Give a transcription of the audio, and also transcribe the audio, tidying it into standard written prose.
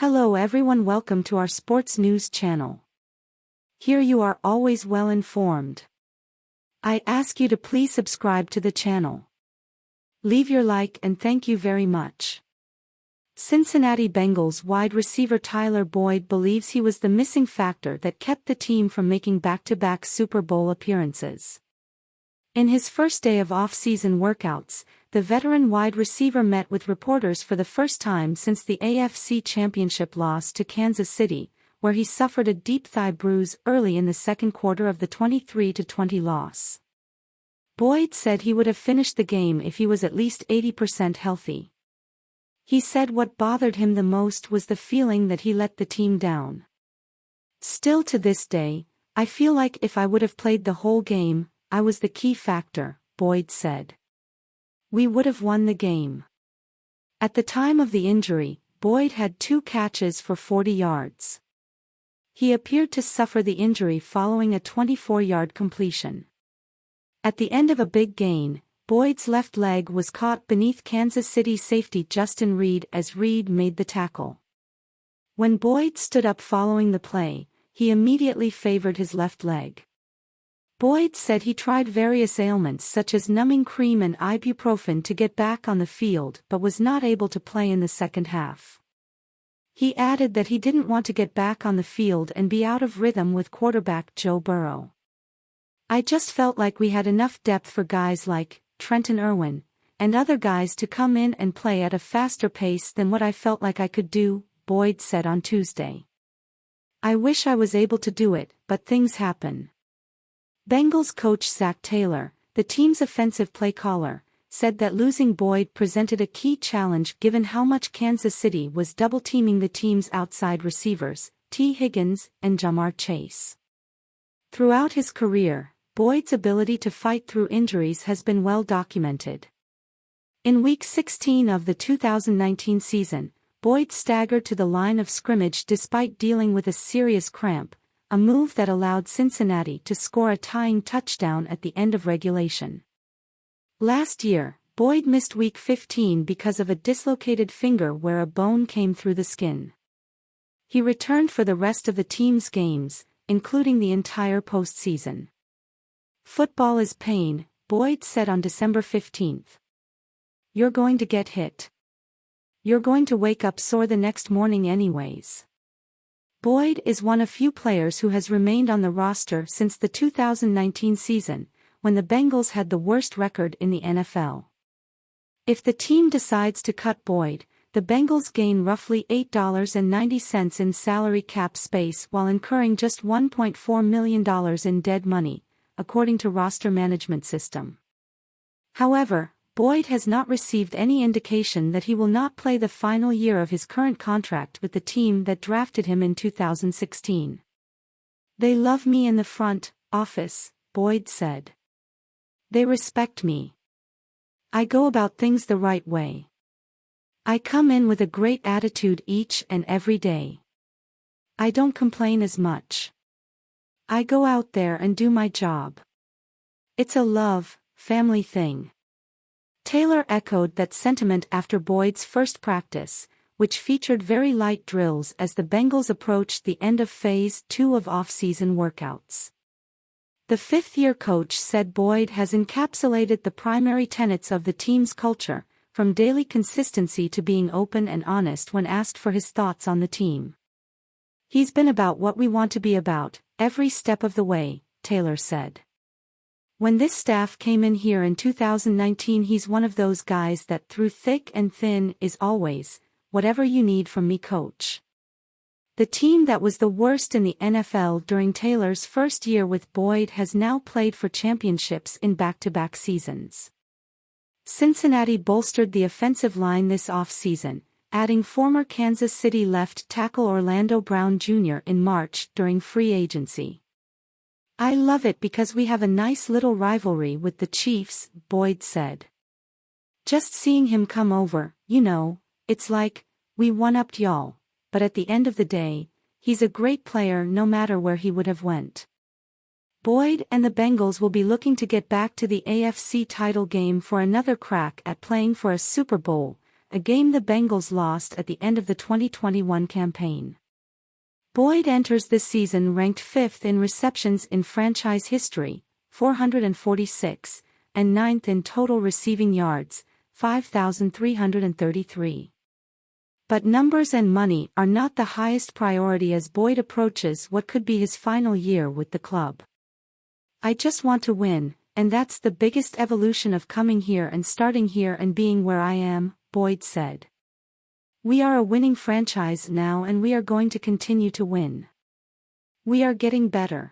Hello everyone, welcome to our sports news channel. Here you are always well informed. I ask you to please subscribe to the channel. Leave your like and thank you very much. Cincinnati Bengals wide receiver Tyler Boyd believes he was the missing factor that kept the team from making back-to-back Super Bowl appearances. In his first day of off-season workouts, the veteran wide receiver met with reporters for the first time since the AFC Championship loss to Kansas City, where he suffered a deep thigh bruise early in the second quarter of the 23-20 loss. Boyd said he would have finished the game if he was at least 80% healthy. He said what bothered him the most was the feeling that he let the team down. "Still to this day, I feel like if I would have played the whole game, I was the key factor," Boyd said. "We would have won the game." At the time of the injury, Boyd had 2 catches for 40 yards. He appeared to suffer the injury following a 24-yard completion. At the end of a big gain, Boyd's left leg was caught beneath Kansas City safety Justin Reid as Reid made the tackle. When Boyd stood up following the play, he immediately favored his left leg. Boyd said he tried various ailments such as numbing cream and ibuprofen to get back on the field but was not able to play in the second half. He added that he didn't want to get back on the field and be out of rhythm with quarterback Joe Burrow. "I just felt like we had enough depth for guys like Trenton Irwin and other guys to come in and play at a faster pace than what I felt like I could do," Boyd said on Tuesday. "I wish I was able to do it, but things happen." Bengals coach Zac Taylor, the team's offensive play caller, said that losing Boyd presented a key challenge given how much Kansas City was double-teaming the team's outside receivers, T. Higgins and Ja'Marr Chase. Throughout his career, Boyd's ability to fight through injuries has been well documented. In Week 16 of the 2019 season, Boyd staggered to the line of scrimmage despite dealing with a serious cramp, a move that allowed Cincinnati to score a tying touchdown at the end of regulation. Last year, Boyd missed Week 15 because of a dislocated finger where a bone came through the skin. He returned for the rest of the team's games, including the entire postseason. "Football is pain," Boyd said on December 15. "You're going to get hit. You're going to wake up sore the next morning anyways." Boyd is one of few players who has remained on the roster since the 2019 season, when the Bengals had the worst record in the NFL. If the team decides to cut Boyd, the Bengals gain roughly $8.90 in salary cap space while incurring just $1.4 million in dead money, according to roster management system. However, Boyd has not received any indication that he will not play the final year of his current contract with the team that drafted him in 2016. "They love me in the front office," Boyd said. "They respect me. I go about things the right way. I come in with a great attitude each and every day. I don't complain as much. I go out there and do my job. It's a love, family thing." Taylor echoed that sentiment after Boyd's first practice, which featured very light drills as the Bengals approached the end of Phase 2 of off-season workouts. The fifth-year coach said Boyd has encapsulated the primary tenets of the team's culture, from daily consistency to being open and honest when asked for his thoughts on the team. "He's been about what we want to be about, every step of the way," Taylor said. "When this staff came in here in 2019, he's one of those guys that through thick and thin is always, 'Whatever you need from me, coach.'" The team that was the worst in the NFL during Taylor's first year with Boyd has now played for championships in back-to-back seasons. Cincinnati bolstered the offensive line this offseason, adding former Kansas City left tackle Orlando Brown Jr. in March during free agency. "I love it because we have a nice little rivalry with the Chiefs," Boyd said. "Just seeing him come over, it's like, we one-upped y'all, but at the end of the day, he's a great player no matter where he would have went." Boyd and the Bengals will be looking to get back to the AFC title game for another crack at playing for a Super Bowl, a game the Bengals lost at the end of the 2021 campaign. Boyd enters this season ranked 5th in receptions in franchise history, 446, and 9th in total receiving yards, 5,333. But numbers and money are not the highest priority as Boyd approaches what could be his final year with the club. "I just want to win, and that's the biggest evolution of coming here and starting here and being where I am," Boyd said. "We are a winning franchise now and we are going to continue to win. We are getting better.